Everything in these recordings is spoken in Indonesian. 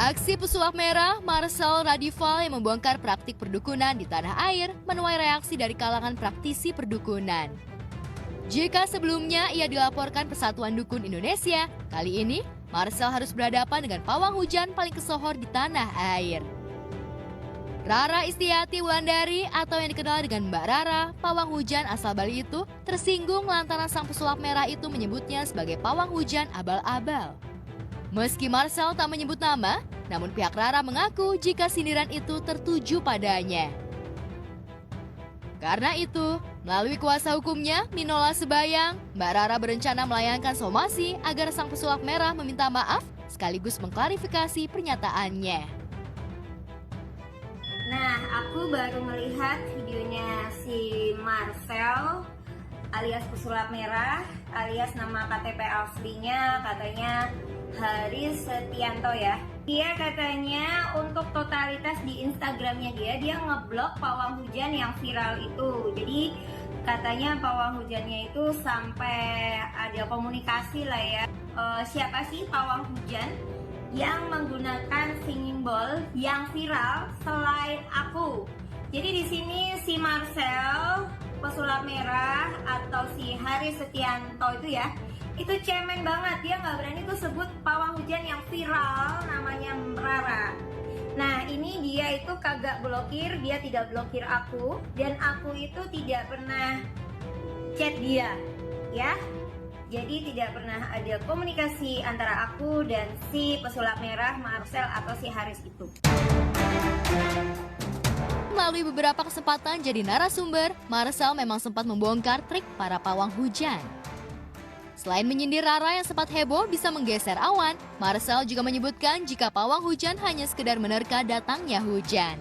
Aksi pesulap merah Marcel Radival yang membongkar praktik perdukunan di tanah air menuai reaksi dari kalangan praktisi perdukunan. Jika sebelumnya ia dilaporkan Persatuan Dukun Indonesia, kali ini Marcel harus berhadapan dengan pawang hujan paling kesohor di tanah air. Rara Istiati Wulandari atau yang dikenal dengan Mbak Rara, pawang hujan asal Bali itu tersinggung lantaran sang pesulap merah itu menyebutnya sebagai pawang hujan abal-abal. Meski Marcel tak menyebut nama, namun pihak Rara mengaku jika sindiran itu tertuju padanya. Karena itu, melalui kuasa hukumnya, Minola Sebayang, Mbak Rara berencana melayangkan somasi agar sang pesulap merah meminta maaf sekaligus mengklarifikasi pernyataannya. Nah, aku baru melihat videonya si Marcel alias pesulap merah, alias nama KTP aslinya katanya Haris Setianto ya. Dia katanya untuk totalitas di Instagramnya dia ngeblok pawang hujan yang viral itu. Jadi katanya pawang hujannya itu sampai ada komunikasi lah ya. Siapa sih pawang hujan yang menggunakan singing bowl yang viral selain aku? Jadi di sini si Marcel pesulap merah atau si Haris Setianto itu ya, itu cemen banget, dia nggak berani tuh sebut pawang hujan yang viral namanya Rara. Nah ini dia itu kagak blokir, dia tidak blokir aku, dan aku itu tidak pernah chat dia ya. Jadi tidak pernah ada komunikasi antara aku dan si pesulap merah Marcel atau si Haris itu. Melalui beberapa kesempatan jadi narasumber, Marcel memang sempat membongkar trik para pawang hujan. Selain menyindir Rara yang sempat heboh bisa menggeser awan, Marcel juga menyebutkan jika pawang hujan hanya sekedar menerka datangnya hujan.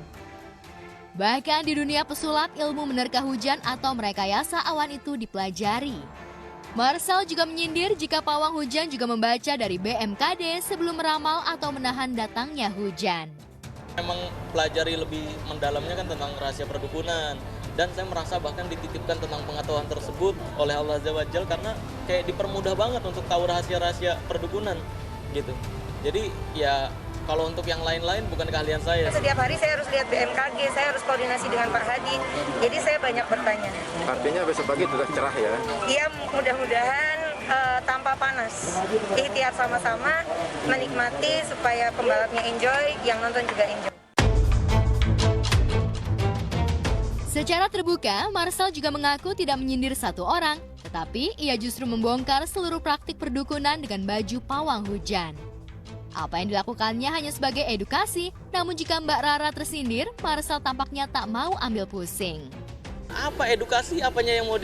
Bahkan di dunia pesulap, ilmu menerka hujan atau merekayasa awan itu dipelajari. Marcel juga menyindir jika pawang hujan juga membaca dari BMKG sebelum meramal atau menahan datangnya hujan. Memang pelajari lebih mendalamnya kan tentang rahasia perdukunan, dan saya merasa bahkan dititipkan tentang pengetahuan tersebut oleh Allah Azza wa Jalla karena kayak dipermudah banget untuk tahu rahasia-rahasia perdukunan gitu. Jadi ya kalau untuk yang lain-lain bukan keahlian saya. Setiap hari saya harus lihat BMKG, saya harus koordinasi dengan Pak Hadi, jadi saya banyak bertanya. Artinya besok pagi sudah cerah ya? Iya, mudah-mudahan tanpa panas. Ikhtiar sama-sama menikmati supaya pembalapnya enjoy, yang nonton juga enjoy. Secara terbuka, Marcel juga mengaku tidak menyindir satu orang, tetapi ia justru membongkar seluruh praktik perdukunan dengan baju pawang hujan. Apa yang dilakukannya hanya sebagai edukasi, namun jika Mbak Rara tersindir, Marcel tampaknya tak mau ambil pusing. Apa edukasi, apanya yang mau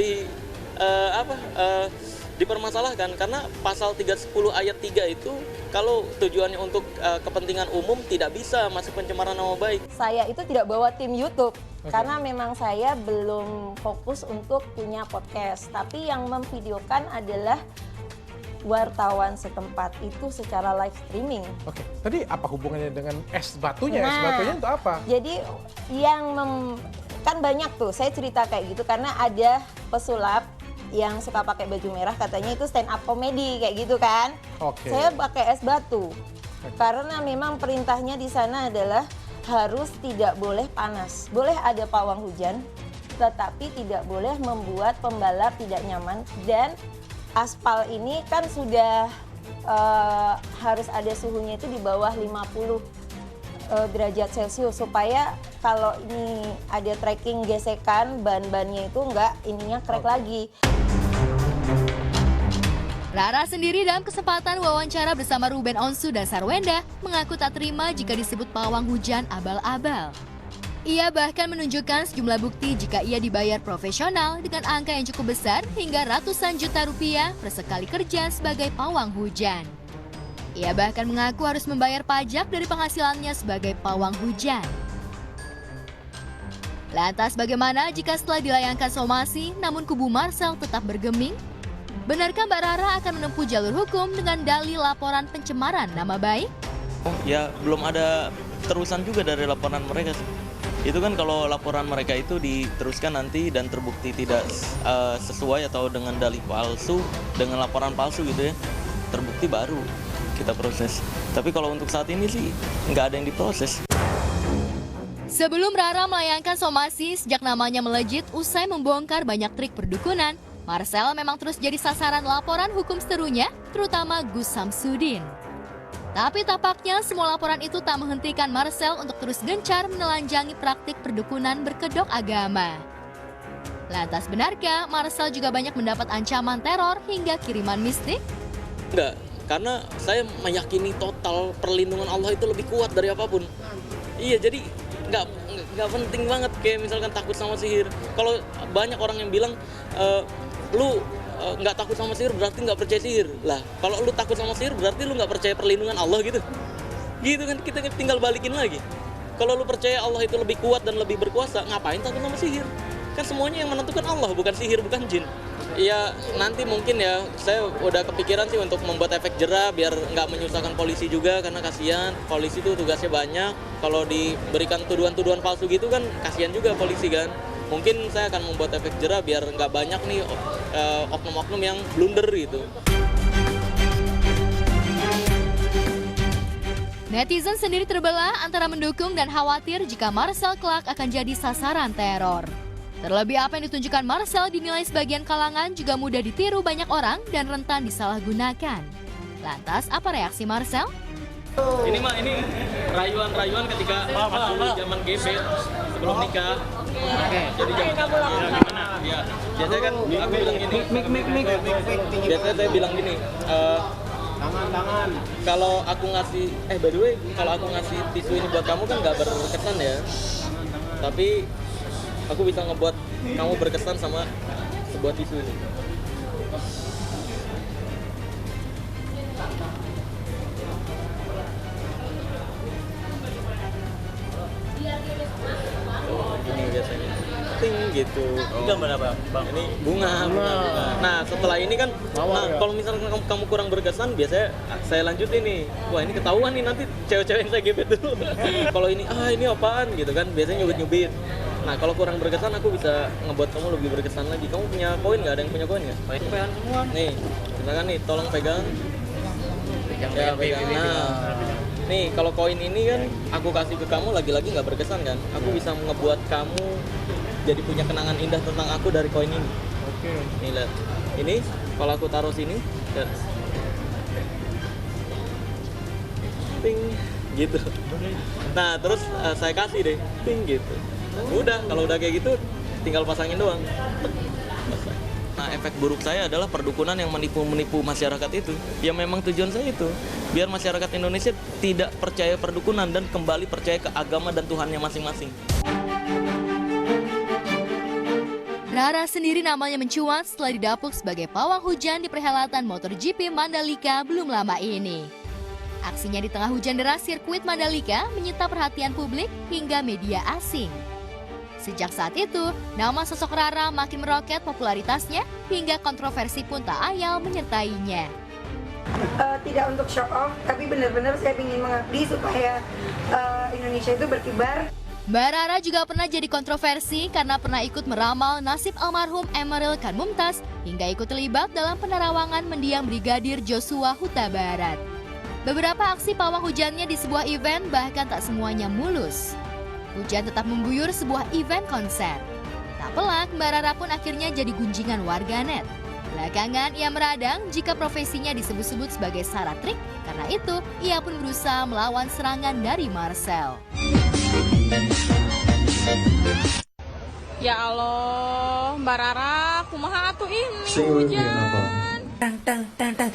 dipermasalahkan? Karena pasal 310 ayat 3 itu kalau tujuannya untuk kepentingan umum tidak bisa masuk pencemaran nama baik. Saya itu tidak bawa tim YouTube. Karena memang saya belum fokus untuk punya podcast, tapi yang memvideokan adalah wartawan setempat itu secara live streaming. Oke, tadi apa hubungannya dengan es batunya? Es batunya untuk apa? Jadi kan banyak tuh, saya cerita kayak gitu karena ada pesulap yang suka pakai baju merah, katanya itu stand up comedy kayak gitu kan. Oke. Saya pakai es batu. Karena memang perintahnya di sana adalah harus tidak boleh panas. Boleh ada pawang hujan, tetapi tidak boleh membuat pembalap tidak nyaman. Dan aspal ini kan sudah harus ada suhunya itu di bawah 50 derajat Celcius supaya kalau ini ada trekking gesekan ban-bannya itu ininya crack lagi. Rara sendiri dalam kesempatan wawancara bersama Ruben Onsu dan Sarwenda mengaku tak terima jika disebut pawang hujan abal-abal. Ia bahkan menunjukkan sejumlah bukti jika ia dibayar profesional dengan angka yang cukup besar hingga ratusan juta rupiah per sekali kerja sebagai pawang hujan. Ia bahkan mengaku harus membayar pajak dari penghasilannya sebagai pawang hujan. Lantas bagaimana jika setelah dilayangkan somasi namun kubu Marcel tetap bergeming? Benarkah Mbak Rara akan menempuh jalur hukum dengan dalih laporan pencemaran nama baik? Ya belum ada terusan juga dari laporan mereka sih. Itu kan kalau laporan mereka itu diteruskan nanti dan terbukti tidak sesuai atau dengan dalih palsu, dengan laporan palsu gitu ya, terbukti baru. kita proses. Tapi kalau untuk saat ini sih nggak ada yang diproses. Sebelum Rara melayangkan somasi sejak namanya melejit usai membongkar banyak trik perdukunan, Marcel memang terus jadi sasaran laporan hukum seterunya, terutama Gus Samsudin. Tapi tampaknya semua laporan itu tak menghentikan Marcel untuk terus gencar menelanjangi praktik perdukunan berkedok agama. Lantas benarkah Marcel juga banyak mendapat ancaman teror hingga kiriman mistik? Enggak, karena saya meyakini total perlindungan Allah itu lebih kuat dari apapun. Iya, jadi nggak penting banget kayak misalkan takut sama sihir. Kalau banyak orang yang bilang lu nggak takut sama sihir berarti nggak percaya sihir. Lah, kalau lu takut sama sihir berarti lu nggak percaya perlindungan Allah gitu. Gitu kan, kita tinggal balikin lagi. Kalau lu percaya Allah itu lebih kuat dan lebih berkuasa, ngapain takut sama sihir? Kan semuanya yang menentukan Allah, bukan sihir, bukan jin. Ya nanti mungkin ya, saya udah kepikiran sih untuk membuat efek jera biar nggak menyusahkan polisi juga, karena kasihan polisi tuh tugasnya banyak. Kalau diberikan tuduhan-tuduhan palsu gitu kan kasihan juga polisi kan. Mungkin saya akan membuat efek jera biar nggak banyak nih oknum-oknum yang blunder gitu. Netizen sendiri terbelah antara mendukung dan khawatir jika Marcel kelak akan jadi sasaran teror. Terlebih apa yang ditunjukkan Marcel dinilai sebagian kalangan juga mudah ditiru banyak orang dan rentan disalahgunakan. Lantas apa reaksi Marcel? Ini mah ini rayuan-rayuan ketika waktu zaman GB sebelum nikah. Jadi gimana? Ya, biasanya kan aku bilang gini. Biasanya saya bilang gini. Tangan. Kalau aku ngasih, by the way, kalau aku ngasih tisu ini buat kamu kan nggak berkesan ya. Tapi aku bisa ngebuat kamu berkesan sama sebuah tisu ini. Ini biasanya ting gitu. Gambar apa, Bang? Ini bunga. Nah setelah ini kan, kalau misalnya kamu kurang berkesan, biasanya saya lanjut ini. Wah ini ketahuan nih nanti cewek-cewek yang saya gebet dulu. Kalau ini ini apaan gitu kan, biasanya nyubit-nyubit. Nah kalau kurang berkesan aku bisa ngebuat kamu lebih berkesan lagi. Kamu punya koin nggak? Ada yang punya koin nggak? Pecahan semua. Nih, misalkan nih, tolong pegang. Ya pegang. Nah, nih kalau koin ini kan aku kasih ke kamu lagi-lagi nggak berkesan kan? Aku bisa ngebuat kamu jadi punya kenangan indah tentang aku dari koin ini. Oke. Nih lihat, ini kalau aku taruh sini, lihat. Ting, gitu. Nah terus saya kasih deh, ting gitu. Udah, kalau udah kayak gitu tinggal pasangin doang. Nah efek buruk saya adalah perdukunan yang menipu masyarakat itu. Ya memang tujuan saya itu biar masyarakat Indonesia tidak percaya perdukunan dan kembali percaya ke agama dan Tuhannya masing-masing. Rara sendiri namanya mencuat setelah didapuk sebagai pawang hujan di perhelatan MotoGP Mandalika belum lama ini. Aksinya di tengah hujan deras sirkuit Mandalika menyita perhatian publik hingga media asing. Sejak saat itu, nama sosok Rara makin meroket popularitasnya hingga kontroversi pun tak ayal menyertainya. Tidak untuk show off, tapi benar-benar saya ingin mengabdi supaya Indonesia itu berkibar. Mbak Rara juga pernah jadi kontroversi karena pernah ikut meramal nasib almarhum Emeril Khan Mumtaz hingga ikut terlibat dalam penerawangan mendiang Brigadir Joshua Huta Barat. Beberapa aksi pawang hujannya di sebuah event bahkan tak semuanya mulus. Hujan tetap mengguyur sebuah event konser. Tak pelak, Mbak Rara pun akhirnya jadi gunjingan warganet. Belakangan ia meradang jika profesinya disebut-sebut sebagai syarat trik. Karena itu, ia pun berusaha melawan serangan dari Marcel. Ya Allah, Mbak Rara, kumaha atuh ini hujan. Tang tang tang tang.